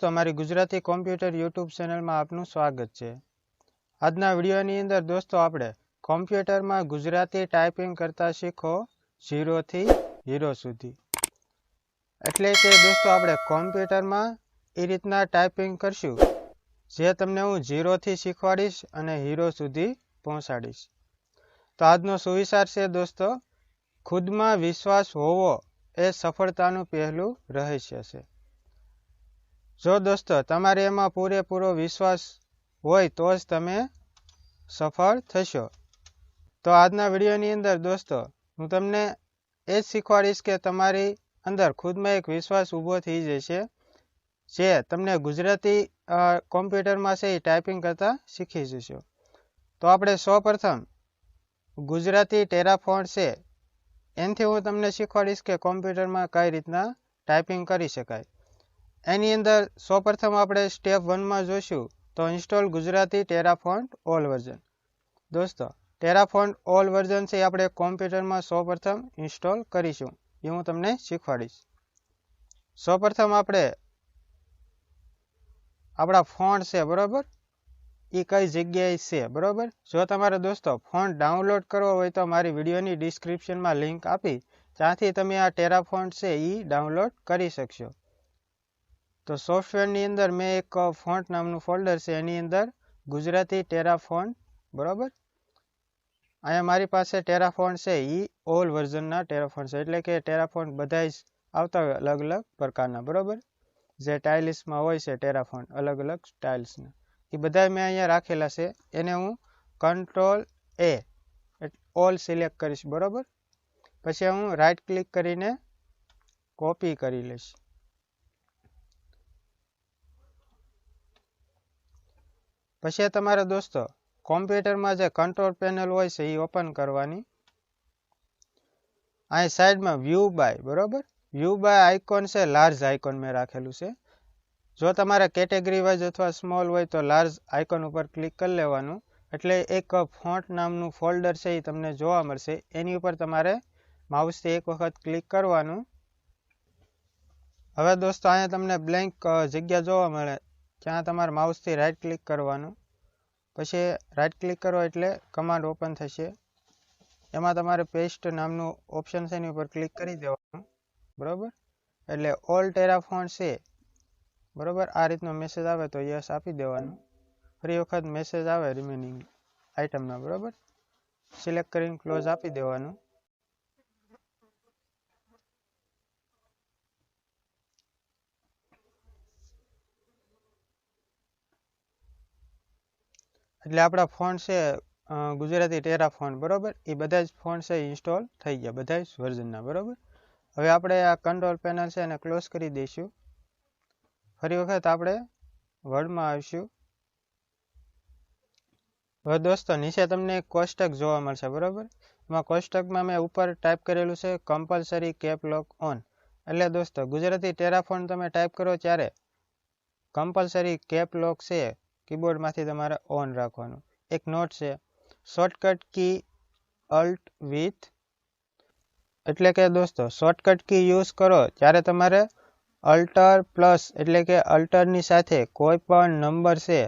दोस्तों हमारी Gujarati computer YouTube channel में आपનું સ્વાગત છે। આજના વિડીયોની અંદર દોસ્તો આપણે કોમ્પ્યુટરમાં ગુજરાતી ટાઈપિંગ કરતા શીખો 0 થી હીરો સુધી। એટલે કે દોસ્તો આપણે કોમ્પ્યુટરમાં એ રીતના ટાઈપિંગ કરશું જે તમને હું 0 થી શીખવાડીશ અને હીરો સુધી પહોંચાડીશ। તો આજનો સુવિચાર છે દોસ્તો, ખુદમાં વિશ્વાસ હોવો એ સફળતાનું પહેલું રહસ્ય છે। જો દોસ્તો તમારે એમાં પૂરેપૂરો વિશ્વાસ હોય તો જ તમે સફળ થશો। તો આજના વિડીયોની અંદર દોસ્તો હું તમને એ જ શીખવાડીશ કે તમારી અંદર ખુદમાં એક વિશ્વાસ ઊભો થઈ જશે જે તમને ગુજરાતી કોમ્પ્યુટરમાં છે એ ટાઈપિંગ કરતા શીખી જશો। તો આપણે સૌપ્રથમ ગુજરાતી ટેરાફોન્ટ છે એનાથી હું તમને શીખવાડીશ કે કોમ્પ્યુટરમાં કઈ રીતના ટાઈપિંગ કરી શકાય। એની અંદર સૌપ્રથમ આપણે સ્ટેપ 1 માં જોઈશું તો ઇન્સ્ટોલ ગુજરાતી ટેરાફોન્ટ ઓલ વર્ઝન। દોસ્તો ટેરાફોન્ટ ઓલ વર્ઝન છે આપણે કોમ્પ્યુટરમાં સૌપ્રથમ ઇન્સ્ટોલ કરીશું, એ હું તમને શીખવાડીશ। સૌપ્રથમ આપણે આપણા ફોન્ટ છે બરોબર એ કઈ જગ્યાએ છે બરોબર। જો તમારે દોસ્તો ફોન્ટ ડાઉનલોડ કરવો હોય તો મારી વિડીયોની ડિસ્ક્રિપ્શનમાં લિંક આપી ત્યાંથી તમે આ ટેરાફોન્ટ છે એ ડાઉનલોડ કરી શકશો। તો સોફ્ટવેરની અંદર મેં એક ફોન્ટ નામનું ફોલ્ડર છે એની અંદર ગુજરાતી ટેરાફોન્ટ બરોબર, અહીંયા મારી પાસે ટેરાફોન્ટ છે એ ઓલ વર્ઝનના ટેરાફોન્ટ છે, એટલે કે ટેરાફોન્ટ બધા જ આવતા હોય અલગ અલગ પ્રકારના બરોબર, જે ટાઇલ્સમાં હોય છે ટેરાફોન્ટ અલગ અલગ સ્ટાઇલ્સના, એ બધા મેં અહીંયા રાખેલા છે। એને હું કંટ્રોલ A ઓલ સિલેક્ટ કરીશ બરોબર, પછી હું રાઈટ ક્લિક કરીને કોપી કરી લઈશ। પછી તમારે દોસ્તો કોમ્પ્યુટરમાં જે કંટ્રોલ પેનલ હોય છે એ ઓપન કરવાની। અહીં સાઈડમાં વ્યૂ બાય બરોબર, વ્યૂ બાય આઇકોન છે લાર્જ આઇકોન મેં રાખેલું છે। જો તમારે કેટેગરી વાઇઝ અથવા સ્મોલ હોય તો લાર્જ આઇકોન ઉપર ક્લિક કરી લેવાનું, એટલે એક ફોન્ટ નામનું ફોલ્ડર છે એ તમને જોવા મળશે, એની ઉપર તમારે માઉસથી એક વખત ક્લિક કરવાનું। હવે દોસ્તો અહીંયા તમને બ્લેન્ક જગ્યા જોવા મળે, ત્યાં તમારે માઉસથી રાઈટ ક્લિક કરવાનું, પછી રાઈટ ક્લિક કરો એટલે કમાન્ડ ઓપન થશે, એમાં તમારે પેસ્ટ નામનું ઓપ્શન છે એની ઉપર ક્લિક કરી દેવાનું બરોબર, એટલે ઓલ ટેરાફોન્ટ છે બરોબર આ રીતનો મેસેજ આવે તો યસ આપી દેવાનું। ફરી વખત મેસેજ આવે રિમેનિંગ આઇટમના બરોબર, સિલેક્ટ કરીને ક્લોઝ આપી દેવાનું। એટલે આપણા ફોન્ટ છે ગુજરાતી ટેરાફોન્ટ બરોબર, એ બધા જ ફોન્ટ છે ઇન્સ્ટોલ થઈ ગયા બધા જ વર્ઝનના બરોબર। હવે આપણે આ કંટ્રોલ પેનલ છે એને ક્લોઝ કરી દઈશું। ફરી વખત આપણે વર્ડમાં આવીશું। હવે દોસ્તો નીચે તમને એક કોષ્ટક જોવા મળશે બરોબર, એમાં કોષ્ટકમાં મેં ઉપર ટાઈપ કરેલું છે કમ્પલસરી કેપ લોક ઓન। એટલે દોસ્તો ગુજરાતી ટેરાફોન્ટ તમે ટાઈપ કરો ત્યારે કમ્પલસરી કેપ લોક છે કીબોર્ડમાંથી તમારે ઓન રાખવાનું। એક નોટ છે શોર્ટકટ કી અલ્ટ વિથ, એટલે કે દોસ્તો શોર્ટકટ કી યુઝ કરો ત્યારે તમારે અલ્ટર પ્લસ એટલે કે અલ્ટરની સાથે કોઈ પણ નંબર છે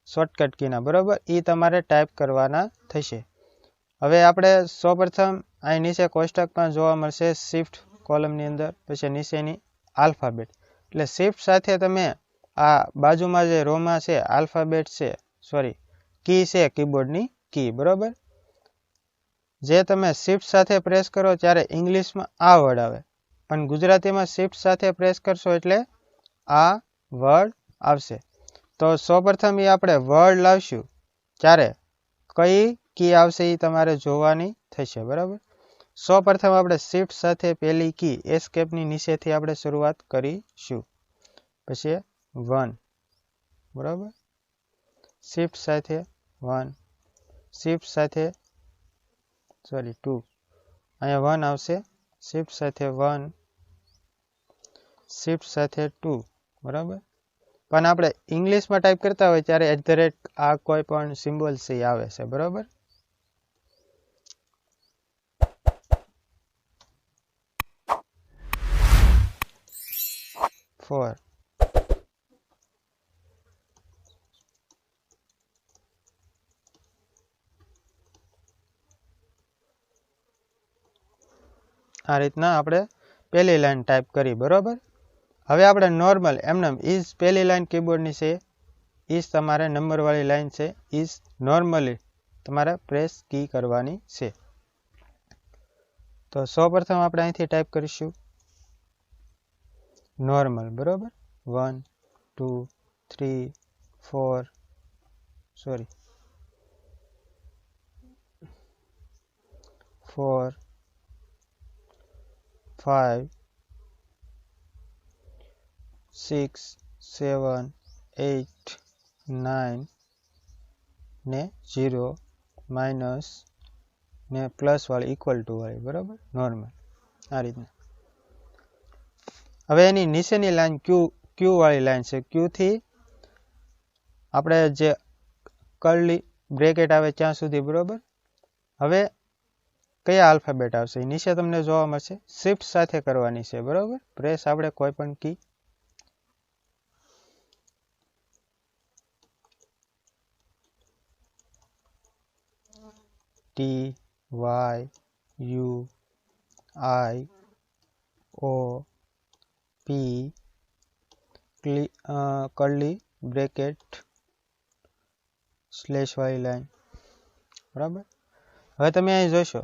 શોર્ટકટ કીના બરોબર એ તમારે ટાઈપ કરવાના થશે। હવે આપણે સૌપ્રથમ અહીં નીચે કોષ્ટકમાં જોવા મળશે શિફ્ટ કોલમની અંદર, પછી નીચેની આલ્ફાબેટ, એટલે શિફ્ટ સાથે તમે આ બાજુમાં જે રોમાં છે આલ્ફાબેટ છે સોરી કી છે કીબોર્ડની કી બરોબર, જે તમે શિફ્ટ સાથે પ્રેસ કરો ત્યારે ઇંગ્લિશમાં આ વર્ડ આવે, પણ ગુજરાતીમાં શિફ્ટ સાથે પ્રેસ કરશો એટલે આ વર્ડ આવશે। તો સૌપ્રથમ એ આપણે વર્ડ લાવશું ત્યારે કઈ કી આવશે એ તમારે જોવાની થશે બરાબર। સૌપ્રથમ આપણે શિફ્ટ સાથે પહેલી કી એસ્કેપની નીચેથી આપણે શરૂઆત કરીશું, પછી 1 બરાબર, શિફ્ટ સાથે 1, શિફ્ટ સાથે સોરી 2, અહીંયા 1 આવશે, શિફ્ટ સાથે 1, શિફ્ટ સાથે 2 બરાબર। પણ આપણે ઇંગ્લિશમાં ટાઈપ કરતા હોય ત્યારે @ આ કોઈ પણ સિમ્બોલ છે આવે છે બરાબર। આ રીતના આપણે પહેલી લાઈન ટાઈપ કરી, બરોબર. હવે આપણે નોર્મલ એમને ઇઝ પહેલી લાઈન કીબોર્ડની છે, ઇઝ તમારે નંબરવાળી લાઈન છે, ઇઝ નોર્મલી તમારે પ્રેસ કી કરવાની છે. તો સૌપ્રથમ આપણે અહીંથી ટાઈપ કરીશું નોર્મલ, બરોબર. 1 2 3 4 5 6 7 8 9 ને 0 માઇનસ ને પ્લસ વાળી ઇક્વલ ટુ વાળી, બરાબર, નોર્મલ આ રીતના. હવે એની નીચેની લાઈન ક્યુ વાળી લાઈન છે. ક્યુ થી આપણે જે કર્લી બ્રેકેટ આવે ત્યાં સુધી, બરોબર. હવે કયા આલ્ફાબેટ આવશે નીચે તમને જોવા મળશે, શિફ્ટ સાથે કરવાની છે, બરોબર. પ્રેસ આપણે કોઈ પણ key T Y U I O P curly bracket slash વાળી લાઈન, બરાબર. હવે તમે અહીં જોશો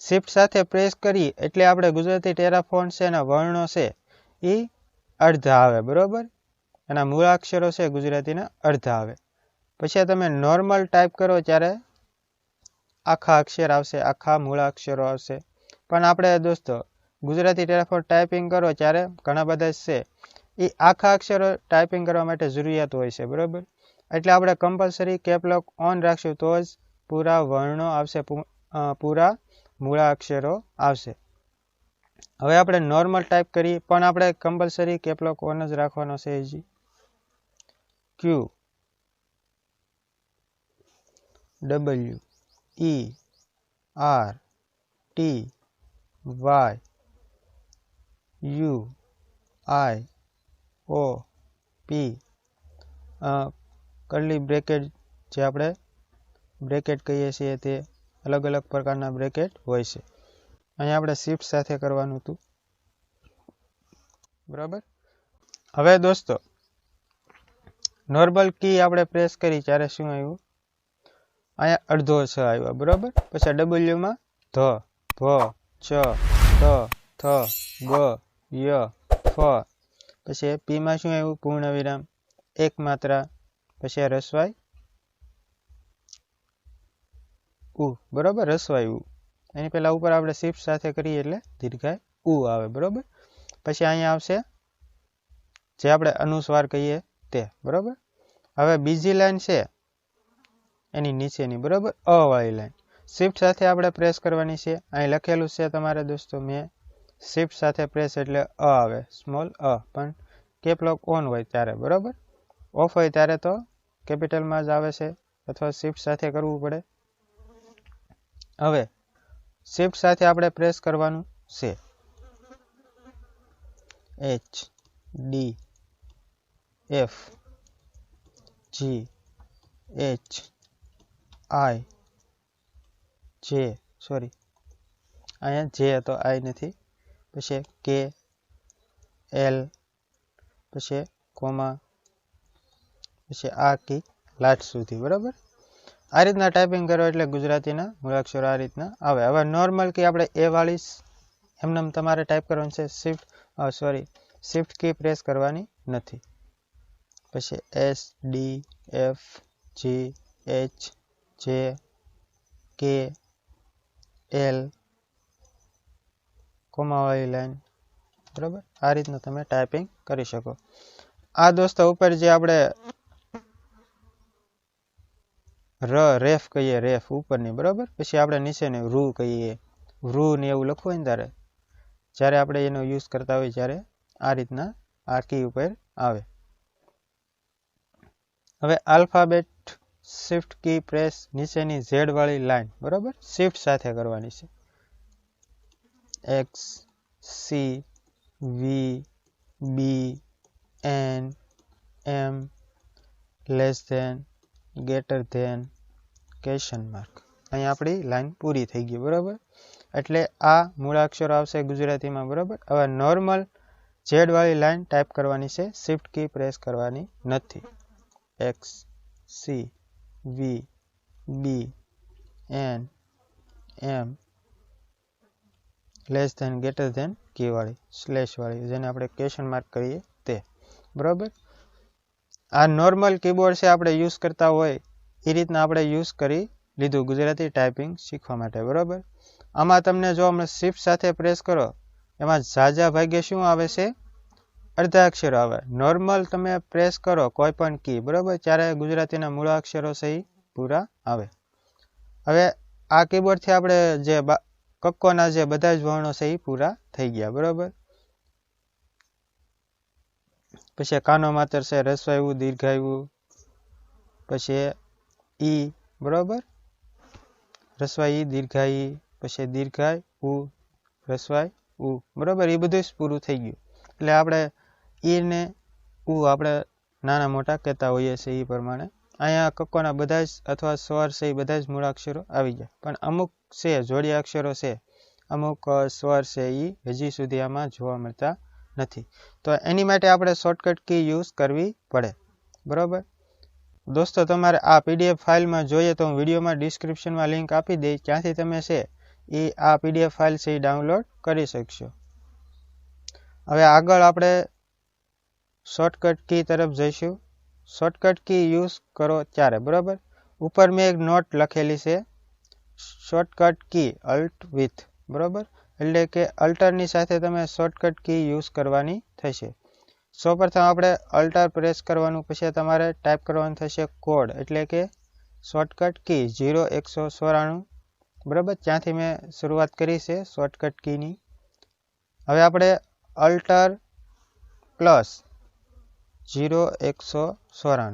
શિફ્ટ સાથે પ્રેસ કરી એટલે આપણે ગુજરાતી ટેરાફોન્ટ છે એના વર્ણો છે એ અડધા આવે, બરોબર. એના મૂળાક્ષરો છે ગુજરાતીના અડધા આવે. પછી તમે નોર્મલ ટાઈપ કરો ત્યારે આખા અક્ષર આવશે, આખા મૂળાક્ષરો આવશે. પણ આપણે દોસ્તો ગુજરાતી ટેરાફોન્ટ ટાઈપિંગ કરો ત્યારે ઘણા બધા છે એ આખા અક્ષરો ટાઈપિંગ કરવા માટે જરૂરિયાત હોય છે, બરોબર. એટલે આપણે કમ્પલસરી કેપલોક ઓન રાખશું તો જ પૂરા વર્ણો આવશે, પૂરા મૂળાક્ષરો આવશે. હવે આપણે નોર્મલ ટાઈપ કરીએ પણ આપણે કમ્પલસરી કેપલોક ઓન જ રાખવાનો છે. હજી Q W E R T Y U I O P curly bracket જે આપણે બ્રેકેટ કહીએ છીએ તે અલગ અલગ પ્રકારના બ્રેકેટ હોય છે. અહીંયા આપણે શિફ્ટ સાથે કરવાનું હતું, બરાબર. હવે દોસ્તો નોર્મલ કી આપણે પ્રેસ કરી ત્યારે શું આવ્યું, અહીંયા અડધો છ આવ્યો, બરાબર. પછી ડબલ્યુમાં ધ ભ ચ ત થ ગ ય ફ. પછી પીમાં શું આવ્યું, પૂર્ણ વિરામ એક માત્રા, પછી રસવાઈ ઉ, બરોબર, રસવાઈ ઉ. એની પહેલા ઉપર આપણે શિફ્ટ સાથે કરીએ એટલે દીર્ઘાય ઉ આવે, બરોબર. પછી અહીંયા આવશે જે આપણે અનુસ્વાર કહીએ તે, બરોબર. હવે બીજી લાઈન છે એની નીચેની, બરોબર, અ વાળી લાઈન શિફ્ટ સાથે આપણે પ્રેસ કરવાની છે. અહીં લખેલું છે તમારે દોસ્તો મેં શિફ્ટ સાથે પ્રેસ એટલે અ આવે, સ્મોલ અ. પણ કેપલોક ઓન હોય ત્યારે, બરોબર. ઓફ હોય ત્યારે તો કેપિટલમાં જ આવે છે અથવા શિફ્ટ સાથે કરવું પડે. હવે શિફ્ટ સાથે આપણે પ્રેસ કરવાનું છે. H D F G H I J, sorry અહીંયા જે હતો આઈ નથી, પછી કે એલ, પછી કોમા, પછી આ કી લાસ્ટ સુધી, બરાબર. આ રીતના ટાઈપિંગ કરો એટલે ગુજરાતીના મૂળાક્ષરો આ રીતના આવે. હવે નોર્મલ કી આપણે એ વાળી એમને તમારે ટાઈપ કરવાનું છે. શિફ્ટ કી પ્રેસ કરવાની નથી. પછી S D F G H J K L કોમાવાળી line, બરાબર. આ રીતના તમે ટાઈપિંગ કરી શકો. આ દોસ્તો ઉપર જે આપણે રેફ કહીએ, રેફ ઉપરની, બરાબર. પછી આપણે નીચેને રૂ કહીએ, રૂ ને એવું લખવું હોય ને ત્યારે જ્યારે આપણે એનો યુઝ કરતા હોય ત્યારે આ રીતના આ કી ઉપર આવે. હવે આલ્ફાબેટ શિફ્ટ કી પ્રેસ નીચેની ઝેડ વાળી લાઈન, બરાબર, શિફ્ટ સાથે કરવાની છે. X C V B N M less than greater than question mark. અહીંયા આપણી લાઈન પૂરી થઈ ગઈ, બરાબર. એટલે આ મૂળાક્ષરો આવશે ગુજરાતીમાં, બરાબર. હવે નોર્મલ ઝેડ વાળી લાઈન ટાઈપ કરવાની છે, શિફ્ટ કી પ્રેસ કરવાની નથી. X C V B N M less than greater than key વાળી સ્લેશ વાળી, જેને આપણે ક્વેશ્ચન માર્ક કરીએ તે, બરાબર. આ નોર્મલ કીબોર્ડ છે, આપણે યુઝ કરતા હોય એ રીતના આપણે યુઝ કરી લીધું ગુજરાતી ટાઈપિંગ શીખવા માટે, બરાબર. આમાં તમને જો અમે શિફ્ટ સાથે પ્રેસ કરો એમાં ઝાઝા ભાગે શું આવે છે, અર્ધાક્ષરો આવે. નોર્મલ તમે પ્રેસ કરો કોઈ પણ કી, બરાબર, ત્યારે ગુજરાતીના મૂળાક્ષરો છે એ પૂરા આવે. હવે આ કીબોર્ડથી આપણે જે કક્કોના જે બધા જ વર્ણો છે એ પૂરા થઈ ગયા, બરાબર. પછી કાનો માતર છે, રસવાયું દીર્ઘાયું, પછી ઈ, બરાબર, રસવાઈ દીર્ઘાઈ, પછી દીર્ઘાય ઉ રસવાય ઉ, બરાબર. એ બધું જ પૂરું થઈ ગયું. એટલે આપણે ઈ ને ઉ આપણે નાના મોટા કહેતા હોઈએ છીએ એ પ્રમાણે અહીંયા કક્કોના બધા જ અથવા સ્વર છે એ બધા જ મૂળાક્ષરો આવી ગયા. પણ અમુક છે જોડિયા અક્ષરો છે, અમુક સ્વર છે એ હજી સુધી આમાં જોવા મળતા નથી. તો એની માટે આપણે શોર્ટકટ કી યુઝ કરવી પડે, બરાબર. દોસ્તો તમારે આ પીડીએફ ફાઇલમાં જોઈએ તો હું વિડીયોમાં ડિસ્ક્રિપ્શનમાં લિંક આપી દઈશ, ત્યાંથી તમે છે એ આ પીડીએફ ફાઇલ છે એ ડાઉનલોડ કરી શકશો. હવે આગળ આપણે શોર્ટકટ કી તરફ જઈશું. શોર્ટકટ કી યુઝ કરો ત્યારે, બરાબર. ઉપર મેં એક નોટ લખેલી છે, શોર્ટકટ કી અલ્ટ વિથ, બરાબર. એટલે કે અલ્ટરની સાથે તમે શોર્ટકટ કી યુઝ કરવાની થશે. સૌપ્રથમ આપણે અલ્ટર પ્રેસ કરવાનું, પછી તમારે ટાઈપ કરવાનું થશે કોડ, એટલે કે શોર્ટકટ કી 0194, બરાબર. ત્યાંથી મેં શરૂઆત કરી છે શોર્ટકટ કીની. હવે આપણે અલ્ટર પ્લસ 0194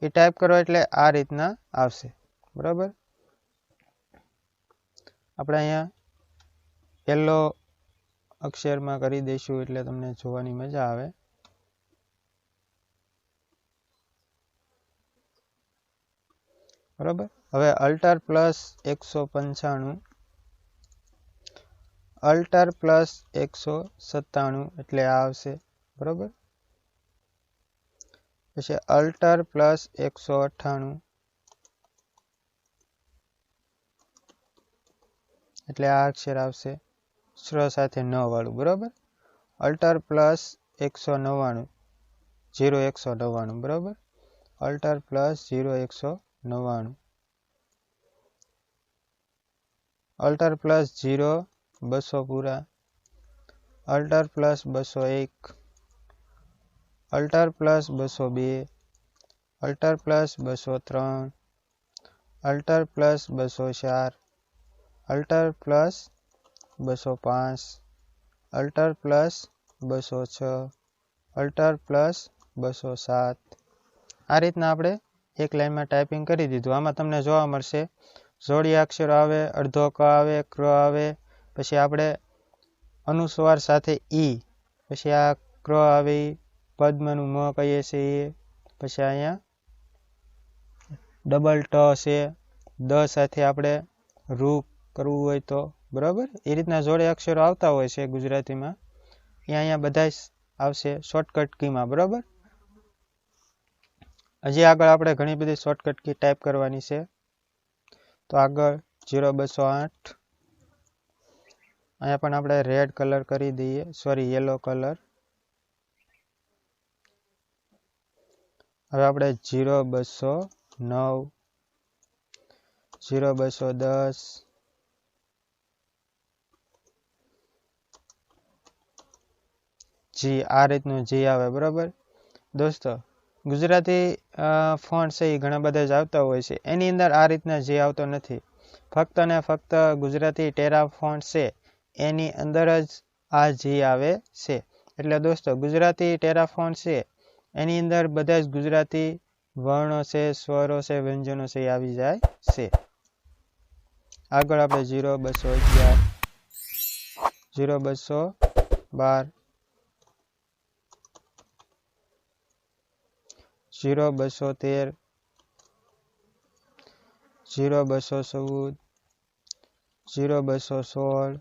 એ ટાઈપ કરો એટલે આ રીતના આવશે, બરાબર. આપણે અહીંયા યલો અક્ષરમાં કરી દઈશું એટલે તમને જોવાની મજા આવે. બરાબર. હવે અલ્ટર પ્લસ 195, અલ્ટર પ્લસ 197 એટલે આ આવશે, બરાબર. પછી અલ્ટર પ્લસ 198 એટલે આ અક્ષર આવશે સ્ર સાથે ન વાળું, બરાબર. અલ્ટર પ્લસ 199 0199, બરાબર. અલ્ટર પ્લસ 0199, અલ્ટર પ્લસ 0200 પૂરા, alter plus 201, alter plus 202, alter plus 203, alter plus 204, alter plus 205, alter plus 206, alter plus 207. આ રીતના આપણે એક લાઈનમાં ટાઈપિંગ કરી દીધું. આમાં તમને જોવા મળશે જોડિયા અક્ષરો આવે, અડધો ક આવે, ક્ર આવે, પછી આપણે અનુસ્વાર સાથે ઈ, પછી આ ક્ર આવે, પદ્મનું મ કહીએ છીએ, પછી અહીંયા ડબલ ટ છે, દ સાથે આપણે રૂ કરવું હોય તો, બરાબર. એ રીતના જોડે અક્ષરો આવતા હોય છે ગુજરાતીમાં, એ અહીંયા બધા જ આવશે શોર્ટકટ કીમાં, બરાબર. હજી આગળ આપણે ઘણી બધી શોર્ટકટ કી ટાઈપ કરવાની છે. તો આગળ 0208, અહીંયા પણ આપણે રેડ કલર કરી દઈએ, સોરી યલો કલર. હવે આપણે 0209, 0210, જી, આ રીતનું જી આવે, બરાબર. દોસ્તો ગુજરાતી ફોન્ટ છે એ ઘણા બધા જ આવતા હોય છે, એની અંદર આ રીતના જી આવતો નથી. ફક્ત ને ફક્ત ગુજરાતી ટેરા ફોન્ટ છે એની અંદર જ આ જી આવે છે. એટલે દોસ્તો ગુજરાતી ટેરા ફોન્ટ છે એની અંદર બધા જ ગુજરાતી વર્ણો છે, સ્વરો છે, વ્યંજનો છે એ આવી જાય છે. આગળ આપણે 0211, 0212, 0213, 0214, 0 216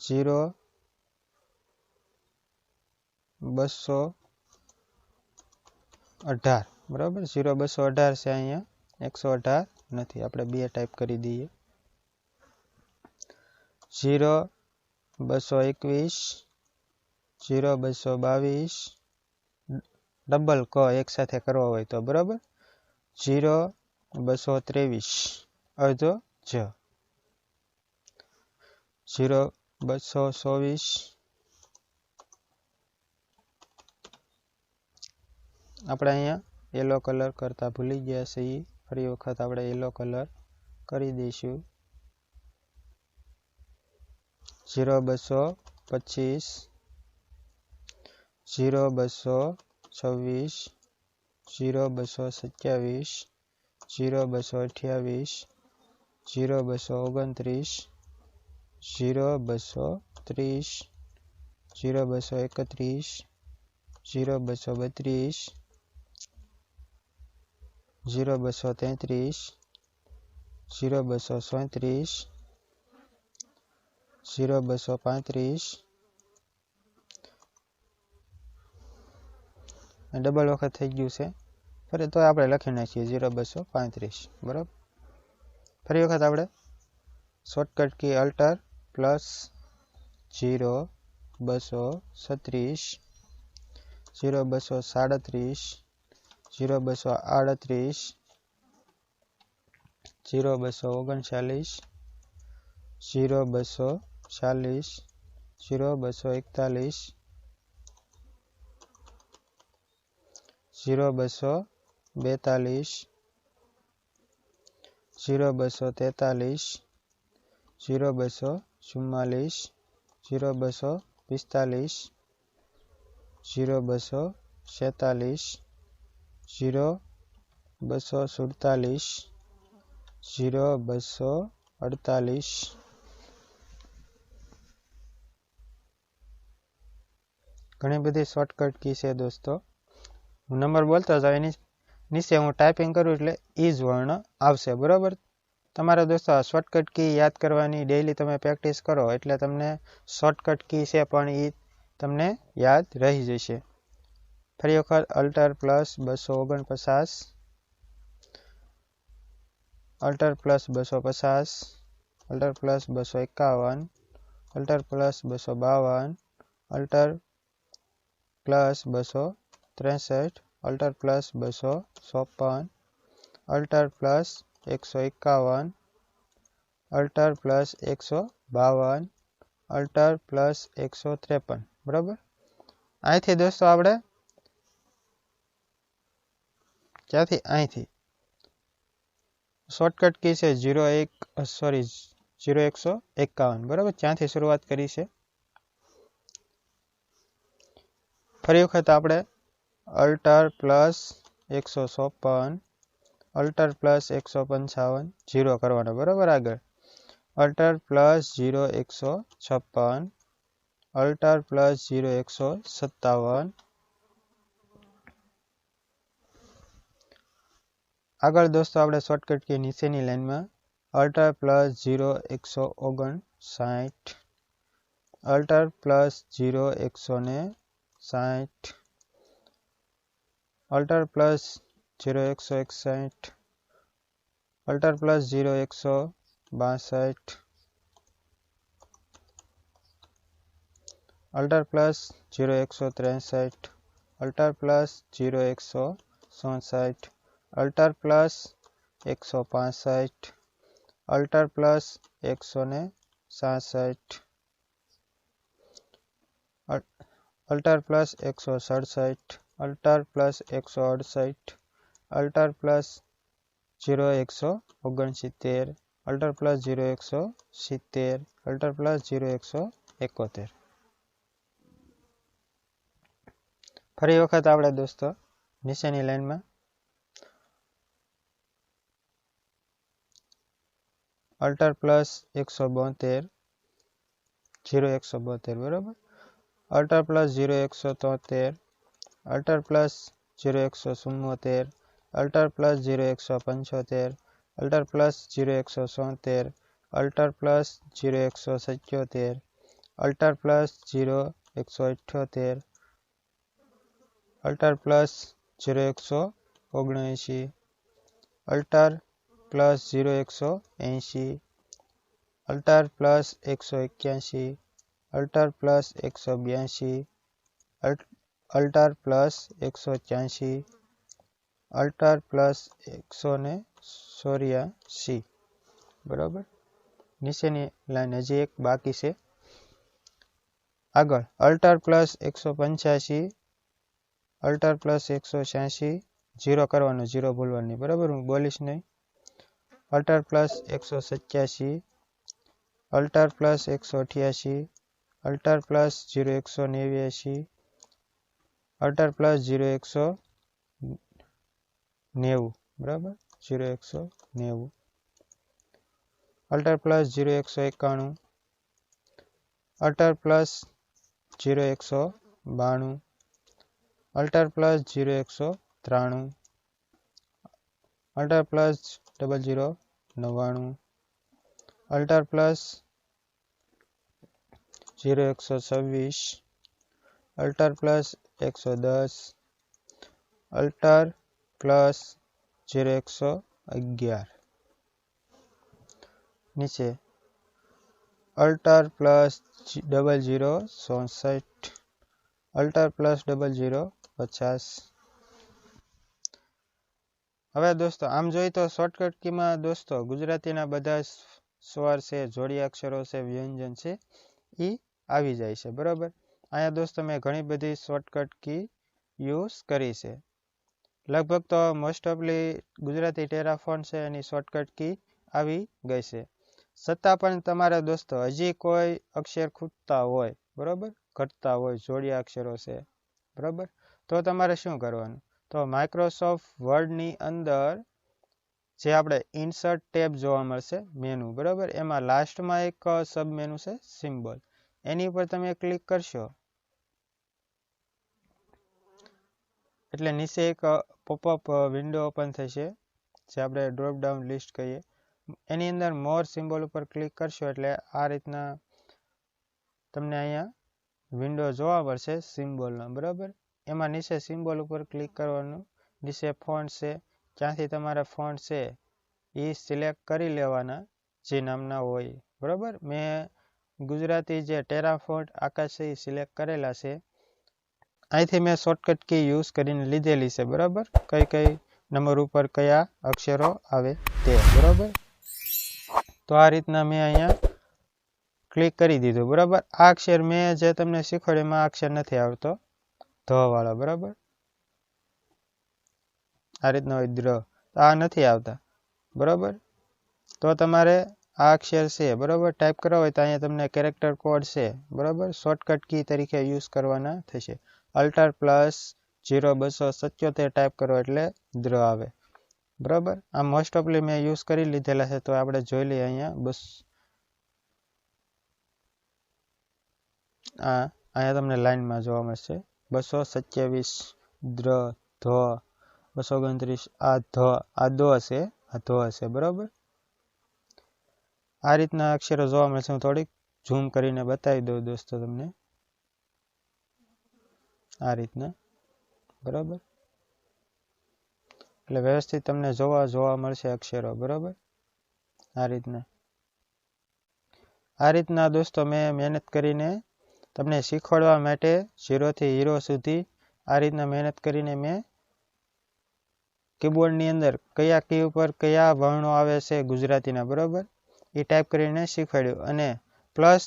0 218 બરાબર 0 218 છે અહીંયા 118 નથી આપણે 2 ટાઈપ કરી દઈએ 0 221 0 222 ડબલ ક એક સાથે કરવા હોય તો બરાબર 0 223 અડધો જ 0 224 આપણે અહીંયા યલો કલર કરતા ભૂલી ગયા છીએ ફરી વખત આપણે યલો કલર કરી દઈશું 0 225 0 226 0 227 0 228 0 229 0 230 0 231 0 232 0 233 0 237 0 235 ડબલ વખત થઈ ગયું છે ફરી તો આપણે લખી નાખીએ 0 235 બરાબર ફરી વખત આપણે શોર્ટકટ કી અલ્ટર પ્લસ 0 236 0 237 0 238 0 239 0 240 0 241 0 242 0 243 0 244 0 245 0 246 0 247 0 248 ઘણી બધી શોર્ટકટ કી છે દોસ્તો હું નંબર બોલતો જાઉં એની નીચે હું ટાઈપિંગ કરું એટલે ઈ જ વર્ણ આવશે બરાબર તમારા દોસ્તો આ શોર્ટકટ કી યાદ કરવાની ડેઈલી તમે પ્રેક્ટિસ કરો એટલે તમને શોર્ટકટ કી છે પણ એ તમને યાદ રહી જશે ફરી વખત alter plus 249 alter plus 250 alter plus 251 alter plus 252 alter plus 263 alter plus 256 alter plus 151 alter plus 152 alter plus 153 બરાબર અહીંથી દોસ્તો આપણે ક્યાંથી અહીંથી શોર્ટકટ કી છે 0151 બરાબર ત્યાંથી શરૂઆત કરી છે ફરી વખત આપણે અલ્ટર પ્લસ 156 અલ્ટર પ્લસ 155 0 કરવાનો બરાબર આગળ અલ્ટર પ્લસ 0 156 અલ્ટર પ્લસ 0 157 આગળ દોસ્તો આપણે શોર્ટકટ કી નીચેની લાઈનમાં alter plus 0 159 alter plus 0 160 alter plus 0 161 alter plus 0 162 alter plus 0 163 alter plus 0 167 alter plus 165 alter plus 167 alter plus 167 alter plus 168 alter plus 0 169 alter plus 0 170 alter plus 0 171 ફરી વખત આપણે દોસ્તો નીચેની લાઈનમાં અલ્ટર પ્લસ 172 0 172 બરાબર alter plus 0 173 alter plus 0 174 alter plus 0 175, alter plus 0 177, alter plus 0 177, alter plus 0 178, alter plus 0 179, alter plus 0 180, alter plus 181, alter plus 182, alter plus 184, alter plus 184. બરાબર. નીચેની line હજી એક બાકી છે. આગળ અલ્ટર પ્લસ 185, અલ્ટર પ્લસ 186, 0 કરવાનું, 0 ભૂલવાની. બરાબર, હું બોલીશ નહીં. Alter plus 187, alter plus 188, alter plus 0 189, alter plus 0 190. બરાબર, 0 190, alter plus 0 191, alter plus 0 192, alter plus 0 193, alter plus 0099, alter plus 0 126, alter plus 110, alter plus 0 111. નીચે અલ્ટર પ્લસ 0067, અલ્ટર પ્લસ 0050. હવે દોસ્તો આમ જોઈએ તો શોર્ટકટ કીમાં દોસ્તો ગુજરાતીના બધા સ્વર છે, જોડી અક્ષરો છે, વ્યંજન છે, એ આવી જાય છે. બરાબર. અહીંયા દોસ્તો મેં ઘણી બધી શોર્ટકટ કી યુઝ કરી છે. લગભગ તો મોસ્ટ ઓફલી ગુજરાતી ટેરાફોન છે એની શોર્ટકટ કી આવી ગઈ છે. છતાં પણ તમારે દોસ્તો હજી કોઈ અક્ષર ખૂટતા હોય, બરાબર, ઘટતા હોય, જોડિયા અક્ષરો છે, બરાબર, તો તમારે શું કરવાનું? તો માઇક્રોસોફ્ટ વર્ડની અંદર જે આપણે ઇન્સર્ટ ટેબ જોવા મળશે, મેનુ, બરાબર, એમાં લાસ્ટમાં એક સબ મેનુ છે સિમ્બોલ, એની ઉપર તમે ક્લિક કરશો એટલે નીચે એક પોપઅપ વિન્ડો ઓપન થશે, જે આપણે ડ્રોપ ડાઉન લિસ્ટ કહીએ. એની અંદર મોર સિમ્બોલ ઉપર ક્લિક કરશો એટલે આ રીતના તમને અહીંયા વિન્ડો જોવા મળશે સિમ્બોલનો. બરાબર. એમાં નીચે સિમ્બોલ ઉપર ક્લિક કરવાનું. નીચે ફોન્ટ છે, ક્યાંથી તમારા ફોન્ટ છે એ સિલેક્ટ કરી લેવાના, જે નામના હોય. બરાબર. મેં ગુજરાતી જે ટેરા ફોન્ટ આકાશ છે એ સિલેક્ટ કરેલા છે. અહીંથી મેં શોર્ટકટ કી યુઝ કરીને લીધેલી છે. બરાબર. કઈ કઈ નંબર ઉપર કયા અક્ષરો આવે તે. બરાબર. તો આ રીતના મેં અહીંયા ક્લિક કરી દીધું. બરાબર. આ અક્ષર મેં જે તમને શીખવાડ્યું એમાં અક્ષર નથી આવતો, ધ વાળા. બરાબર. આ રીતના હોય દ્ર, આ નથી આવતા. બરાબર. તો તમારે આ અક્ષર છે, બરાબર, ટાઈપ કરવા હોય તો અહીંયા તમને કેરેક્ટર કોડ છે, બરાબર, શોર્ટકટ કી તરીકે યુઝ કરવાના થશે. અલ્ટર પ્લસ 0277 ટાઈપ કરો એટલે દ્ર આવે. બરાબર. આ મોસ્ટ ઓફલી મેં યુઝ કરી લીધેલા છે, તો આપણે જોઈ લઈએ અહીંયા. બસ અહીંયા તમને લાઈનમાં જોવા મળશે 227 દ્ર, ધ, 229 આ ધ, આ દો છે, આ ધો છે. બરાબર. આ રીતના અક્ષરો જોવા મળશે. હું થોડીક ઝૂમ કરીને બતાવી દઉં દોસ્તો તમને. આ રીતના. બરાબર. એટલે વ્યવસ્થિત તમને જોવા મળશે અક્ષરો. બરાબર. આ રીતના દોસ્તો મેં મહેનત કરીને તમને શીખવાડવા માટે 0 થી હીરો સુધી આ રીતના મહેનત કરીને મેં કીબોર્ડની અંદર કયા કી ઉપર કયા વર્ણો આવે છે ગુજરાતીના, બરાબર, એ ટાઈપ કરીને શીખવાડ્યું. અને પ્લસ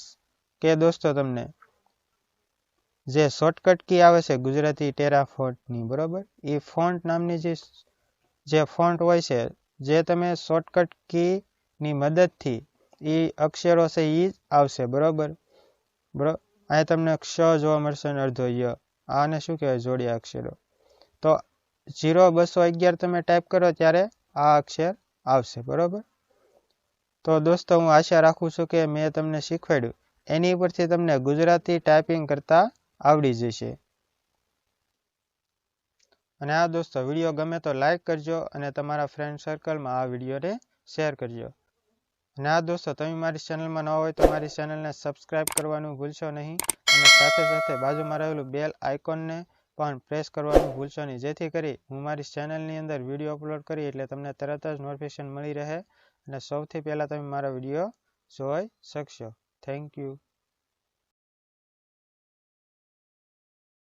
કે દોસ્તો તમને જે શોર્ટકટ કી આવે છે ગુજરાતી ટેરા ફોન્ટની, બરાબર, એ ફોન્ટ નામની જે ફોન્ટ હોય છે, જે તમે શોર્ટકટ કીની મદદથી એ અક્ષરો છે એ આવશે. બરાબર. અહીંયા તમને ક્ષ જોવા મળશે અને અડધો ય. આને શું કહેવાય? જોડિયા અક્ષરો. તો 0211 તમે ટાઈપ કરો ત્યારે આ અક્ષર આવશે. બરાબર. તો દોસ્તો હું આશા રાખું છું કે મેં તમને શીખવાડ્યું એની ઉપરથી તમને ગુજરાતી ટાઈપિંગ કરતા આવડી જશે. અને આ દોસ્તો વિડીયો ગમે તો લાઈક કરજો અને તમારા ફ્રેન્ડ સર્કલમાં આ વિડીયોને શેર કરજો. અને આ દોસ્તો તમે મારી ચેનલમાં ન હોય તો મારી ચેનલને સબસ્ક્રાઈબ કરવાનું ભૂલશો નહીં અને સાથે સાથે બાજુમાં રહેલું બેલ આઇકોનને પણ પ્રેસ કરવાનું ભૂલશો નહીં, જેથી કરી હું મારી ચેનલની અંદર વિડીયો અપલોડ કરી એટલે તમને તરત જ નોટિફિકેશન મળી રહે અને સૌથી પહેલાં તમે મારો વિડીયો જોઈ શકશો. Thank you.